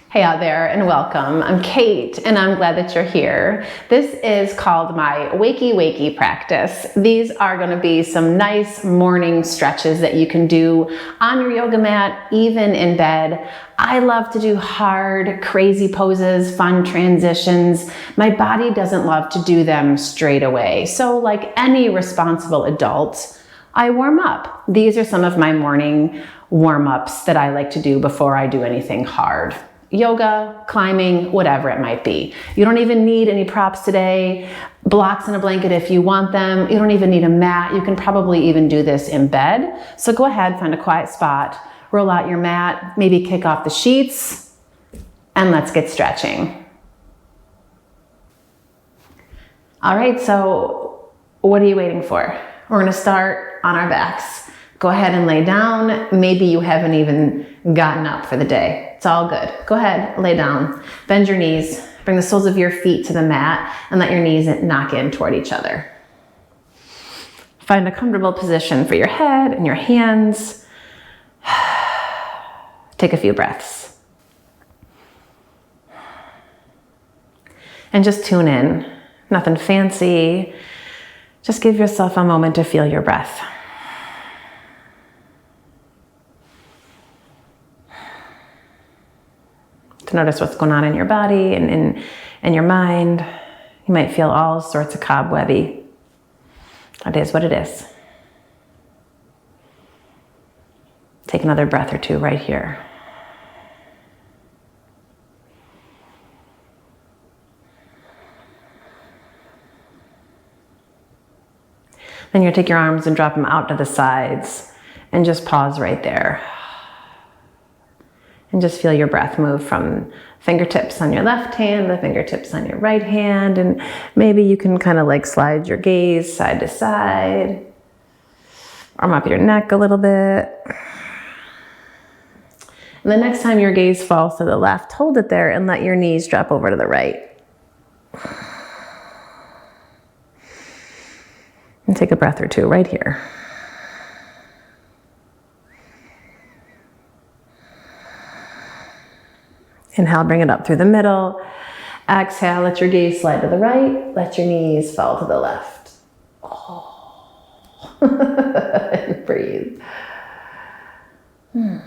Hey out there and welcome. I'm Kate and I'm glad that you're here. This is called my Wakey Wakey practice. These are going to be some nice morning stretches that you can do on your yoga mat, even in bed. I love to do hard, crazy poses, fun transitions. My body doesn't love to do them straight away. So like any responsible adult, I warm up. These are some of my morning warm-ups that I like to do before I do anything hard. Yoga, climbing, whatever it might be. You don't even need any props today. Blocks and a blanket if you want them. You don't even need a mat. You can probably even do this in bed. So go ahead, find a quiet spot, roll out your mat, maybe kick off the sheets, and let's get stretching. All right, so what are you waiting for? We're gonna start on our backs. Go ahead and lay down. Maybe you haven't even gotten up for the day. It's all good. Go ahead, lay down. Bend your knees. Bring the soles of your feet to the mat and let your knees knock in toward each other. Find a comfortable position for your head and your hands. Take a few breaths. And just tune in. Nothing fancy. Just give yourself a moment to feel your breath. To notice what's going on in your body and in your mind. You might feel all sorts of cobwebby. That is what it is. Take another breath or two right here. Then you're gonna take your arms and drop them out to the sides and just pause right there. And just feel your breath move from fingertips on your left hand, the fingertips on your right hand, and maybe you can kind of like slide your gaze side to side, arm up your neck a little bit. And the next time your gaze falls to the left, hold it there and let your knees drop over to the right. And take a breath or two right here. Inhale, bring it up through the middle. Exhale, let your gaze slide to the right. Let your knees fall to the left. Oh. And breathe. All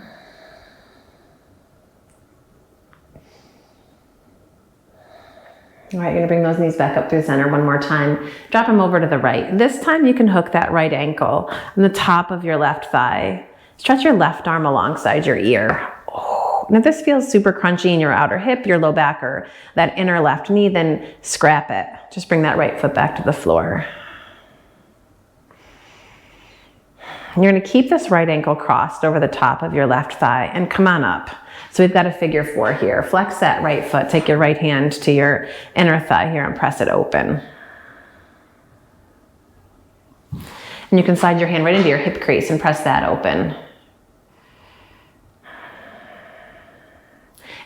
right, you're gonna bring those knees back up through center one more time. Drop them over to the right. This time you can hook that right ankle on the top of your left thigh. Stretch your left arm alongside your ear. And if this feels super crunchy in your outer hip, your low back, or that inner left knee, then scrap it. Just bring that right foot back to the floor. And you're gonna keep this right ankle crossed over the top of your left thigh and come on up. So we've got a figure 4 here. Flex that right foot, take your right hand to your inner thigh here and press it open. And you can slide your hand right into your hip crease and press that open.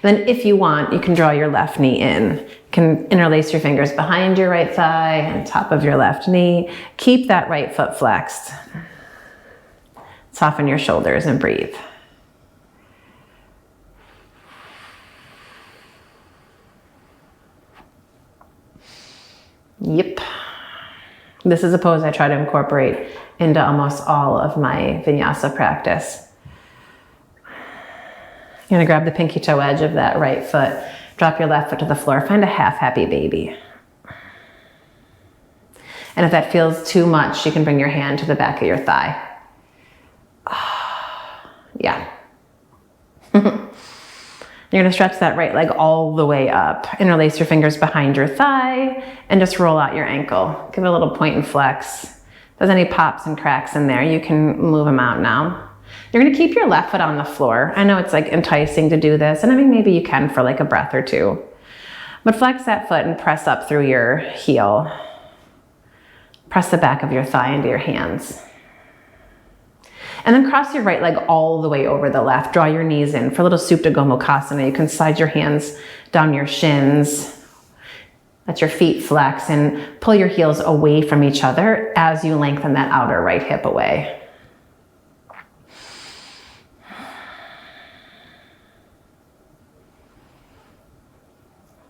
And then if you want, you can draw your left knee in. You can interlace your fingers behind your right thigh and top of your left knee. Keep that right foot flexed. Soften your shoulders and breathe. Yep. This is a pose I try to incorporate into almost all of my vinyasa practice. You're gonna grab the pinky toe edge of that right foot, drop your left foot to the floor, find a half happy baby. And if that feels too much, you can bring your hand to the back of your thigh. Yeah. You're gonna stretch that right leg all the way up. Interlace your fingers behind your thigh and just roll out your ankle. Give it a little point and flex. If there's any pops and cracks in there, you can move them out now. You're gonna keep your left foot on the floor. I know it's like enticing to do this, and I mean, maybe you can for like a breath or two. But flex that foot and press up through your heel. Press the back of your thigh into your hands. And then cross your right leg all the way over the left. Draw your knees in for a little Supta Gomukhasana. You can slide your hands down your shins. Let your feet flex and pull your heels away from each other as you lengthen that outer right hip away.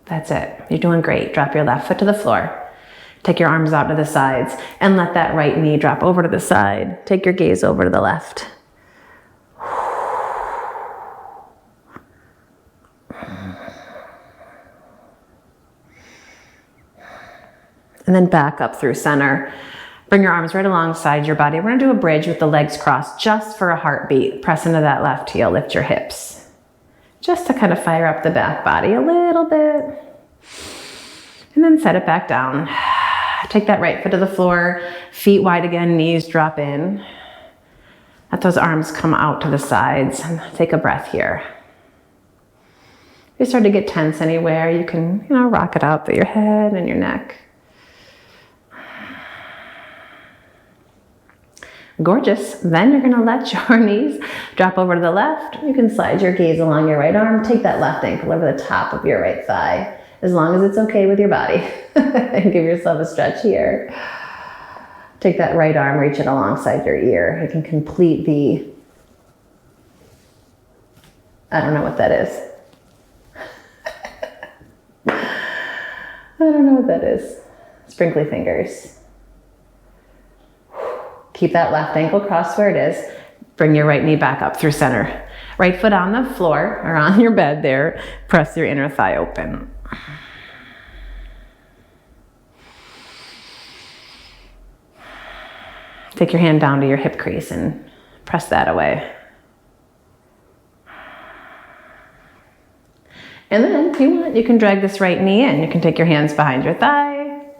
That's it. You're doing great. Drop your left foot to the floor. Take your arms out to the sides and let that right knee drop over to the side. Take your gaze over to the left. And then back up through center. Bring your arms right alongside your body. We're gonna do a bridge with the legs crossed just for a heartbeat. Press into that left heel, lift your hips. Just to kind of fire up the back body a little bit. And then set it back down. Take that right foot to the floor, feet wide again, knees drop in. Let those arms come out to the sides and take a breath here. If you start to get tense anywhere, you can, rock it out through your head and your neck. Gorgeous. Then you're gonna let your knees drop over to the left. You can slide your gaze along your right arm. Take that left ankle over the top of your right thigh, as long as it's okay with your body. And give yourself a stretch here. Take that right arm, reach it alongside your ear. You can complete the, I don't know what that is. I don't know what that is. Sprinkly fingers. Keep that left ankle crossed where it is. Bring your right knee back up through center. Right foot on the floor or on your bed there. Press your inner thigh open. Take your hand down to your hip crease and press that away. And then if you want, you can drag this right knee in. You can take your hands behind your thigh.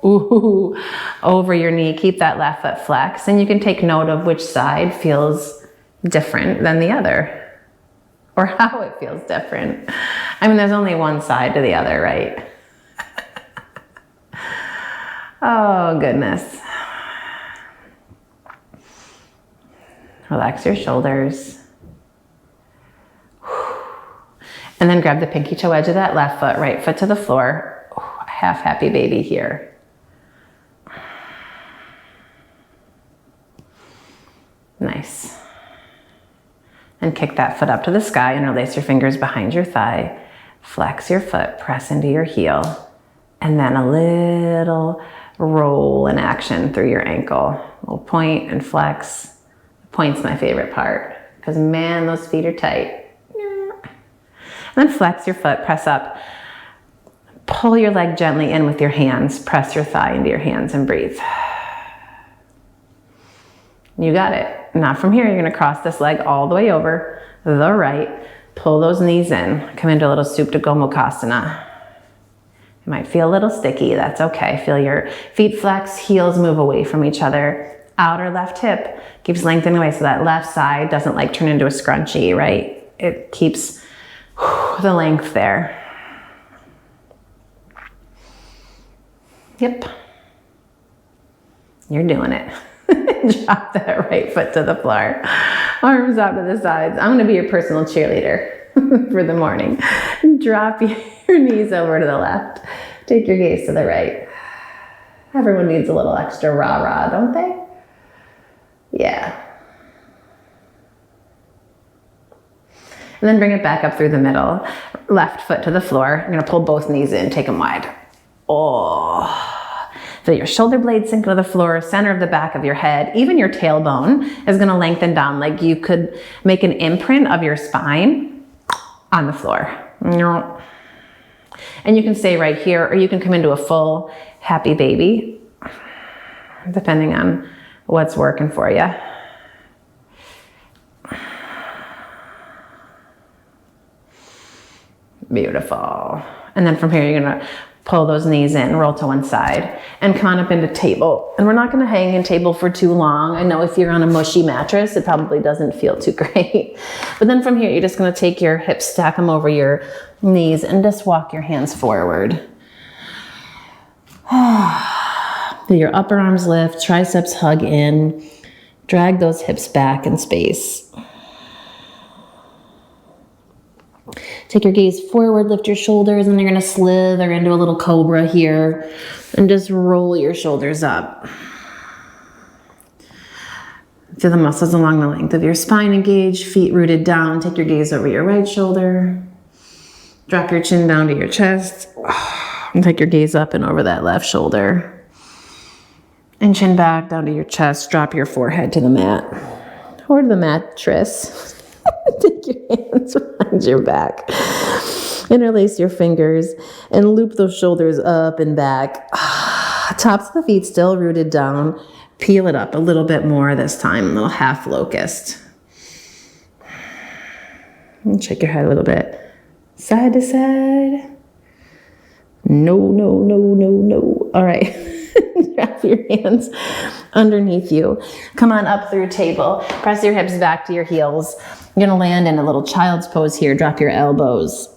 Ooh, over your knee, keep that left foot flexed, and you can take note of which side feels different than the other, or how it feels different. I mean, there's only one side to the other, right? Oh, goodness. Relax your shoulders. And then grab the pinky toe edge of that left foot, right foot to the floor. Half happy baby here. Nice. And kick that foot up to the sky, interlace your fingers behind your thigh, flex your foot, press into your heel, and then a little roll in action through your ankle. A little point and flex. The point's my favorite part, because man, those feet are tight. And then flex your foot, press up. Pull your leg gently in with your hands. Press your thigh into your hands and breathe. You got it. Now from here, you're gonna cross this leg all the way over the right. Pull those knees in. Come into a little Supta Gomukhasana. It might feel a little sticky, that's okay. Feel your feet flex, heels move away from each other. Outer left hip keeps lengthening away so that left side doesn't like turn into a scrunchie, right? It keeps the length there. Yep. You're doing it. Drop that right foot to the floor. Arms out to the sides. I'm going to be your personal cheerleader for the morning. Drop your knees over to the left. Take your gaze to the right. Everyone needs a little extra rah-rah, don't they? Yeah. And then bring it back up through the middle. Left foot to the floor. You're going to pull both knees in. Take them wide. Oh. Feel your shoulder blades sink to the floor, center of the back of your head. Even your tailbone is going to lengthen down, like you could make an imprint of your spine on the floor. And you can stay right here, or you can come into a full happy baby, depending on what's working for you. Beautiful. And then from here, you're going to pull those knees in, roll to one side, and come on up into table. And we're not gonna hang in table for too long. I know if you're on a mushy mattress, it probably doesn't feel too great. But then from here, you're just gonna take your hips, stack them over your knees, and just walk your hands forward. Feel your upper arms lift, triceps hug in, drag those hips back in space. Take your gaze forward, lift your shoulders, and you're gonna slither into a little cobra here and just roll your shoulders up. Feel the muscles along the length of your spine engaged, feet rooted down. Take your gaze over your right shoulder. Drop your chin down to your chest. And take your gaze up and over that left shoulder. And chin back down to your chest. Drop your forehead to the mat or to the mattress. Take your hands behind your back. Interlace your fingers and loop those shoulders up and back. Tops of the feet still rooted down. Peel it up a little bit more this time, a little half locust. And shake your head a little bit. Side to side. No, no, no, no, no. All right. Drop your hands underneath you. Come on up through table. Press your hips back to your heels. You're going to land in a little child's pose here. Drop your elbows.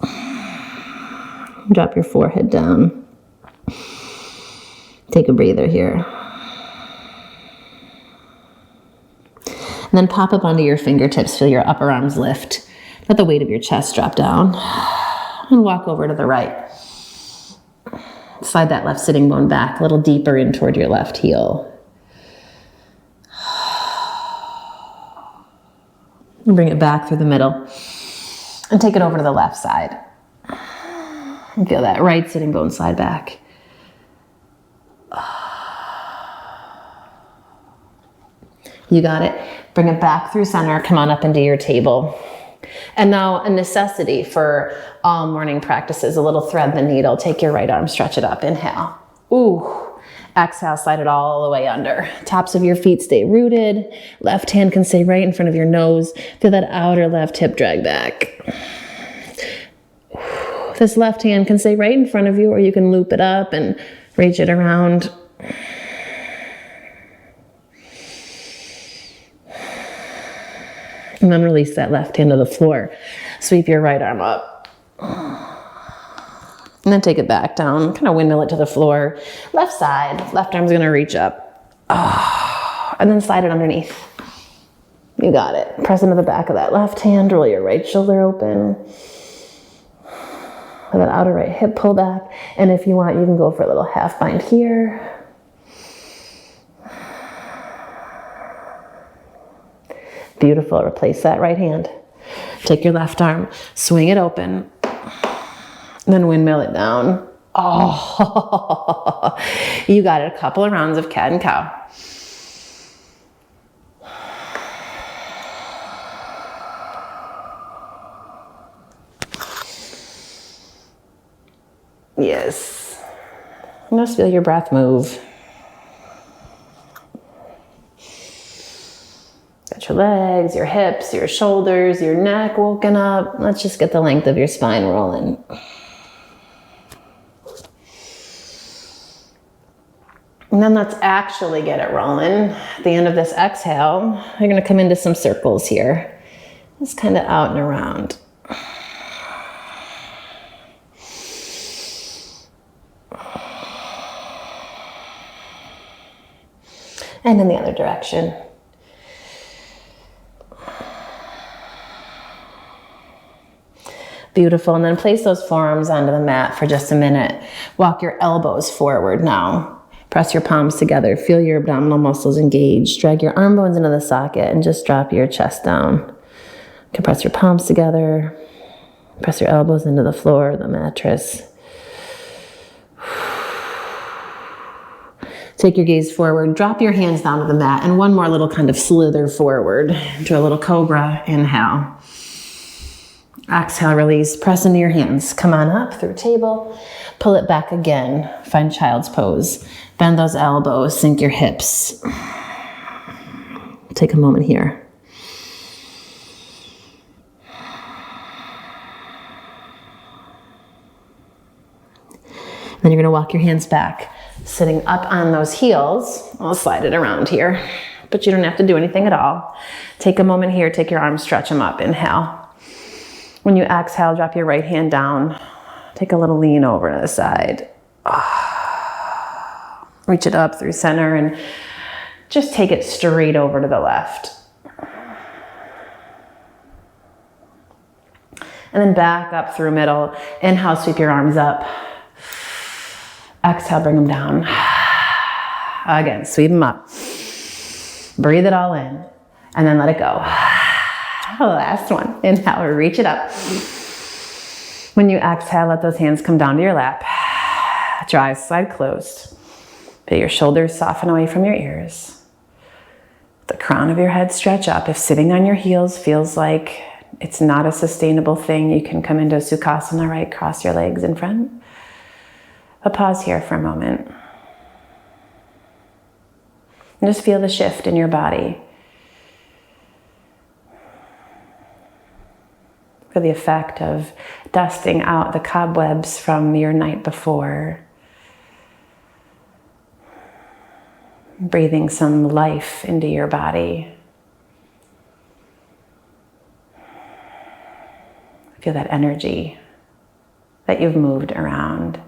Drop your forehead down. Take a breather here. And then pop up onto your fingertips. Feel your upper arms lift. Let the weight of your chest drop down. And walk over to the right. Slide that left sitting bone back a little deeper in toward your left heel. And bring it back through the middle. And take it over to the left side. And feel that right sitting bone slide back. You got it. Bring it back through center. Come on up into your table. And now a necessity for all morning practices, a little thread the needle. Take your right arm, stretch it up. Inhale. Ooh. Exhale, slide it all the way under. Tops of your feet stay rooted. Left hand can stay right in front of your nose. Feel that outer left hip drag back. This left hand can stay right in front of you, or you can loop it up and reach it around. And then release that left hand to the floor. Sweep your right arm up. And then take it back down. Kind of windmill it to the floor. Left side. Left arm's going to reach up. And then slide it underneath. You got it. Press into the back of that left hand. Roll your right shoulder open. Let that outer right hip pull back. And if you want, you can go for a little half bind here. Beautiful. Replace that right hand. Take your left arm, swing it open, and then windmill it down. Oh, you got it. A couple of rounds of cat and cow. Yes. Just feel your breath move. Got your legs, your hips, your shoulders, your neck woken up. Let's just get the length of your spine rolling. And then let's actually get it rolling. At the end of this exhale, you're going to come into some circles here. Just kind of out and around. And in the other direction. Beautiful. And then place those forearms onto the mat for just a minute. Walk your elbows forward now. Press your palms together. Feel your abdominal muscles engaged. Drag your arm bones into the socket and just drop your chest down. You can press your palms together. Press your elbows into the floor, the mattress. Take your gaze forward. Drop your hands down to the mat. And one more little kind of slither forward into a little cobra. Inhale. Exhale, release, press into your hands. Come on up through table. Pull it back again. Find child's pose. Bend those elbows, sink your hips. Take a moment here. Then you're gonna walk your hands back, sitting up on those heels. I'll slide it around here, but you don't have to do anything at all. Take a moment here, take your arms, stretch them up, inhale. When you exhale, drop your right hand down. Take a little lean over to the side. Reach it up through center and just take it straight over to the left. And then back up through middle. Inhale, sweep your arms up. Exhale, bring them down. Again, sweep them up. Breathe it all in and then let it go. Last one. Inhale, reach it up. When you exhale, let those hands come down to your lap. Your eyes slide closed. Feel your shoulders soften away from your ears. The crown of your head stretch up. If sitting on your heels feels like it's not a sustainable thing, you can come into Sukhasana, right? Cross your legs in front. But pause here for a moment. And just feel the shift in your body. Feel the effect of dusting out the cobwebs from your night before. Breathing some life into your body. Feel that energy that you've moved around.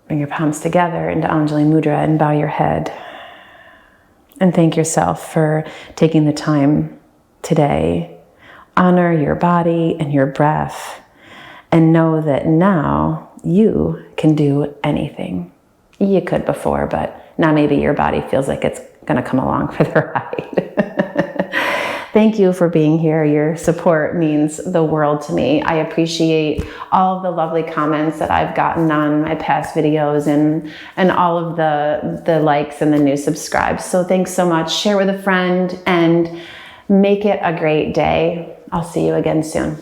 Bring your palms together into Anjali Mudra and bow your head. And thank yourself for taking the time today. Honor your body and your breath. And know that now you can do anything. You could before, but now maybe your body feels like it's going to come along for the ride. Thank you for being here. Your support means the world to me. I appreciate all of the lovely comments that I've gotten on my past videos and all of the likes and the new subscribes. So thanks so much. Share with a friend and make it a great day. I'll see you again soon.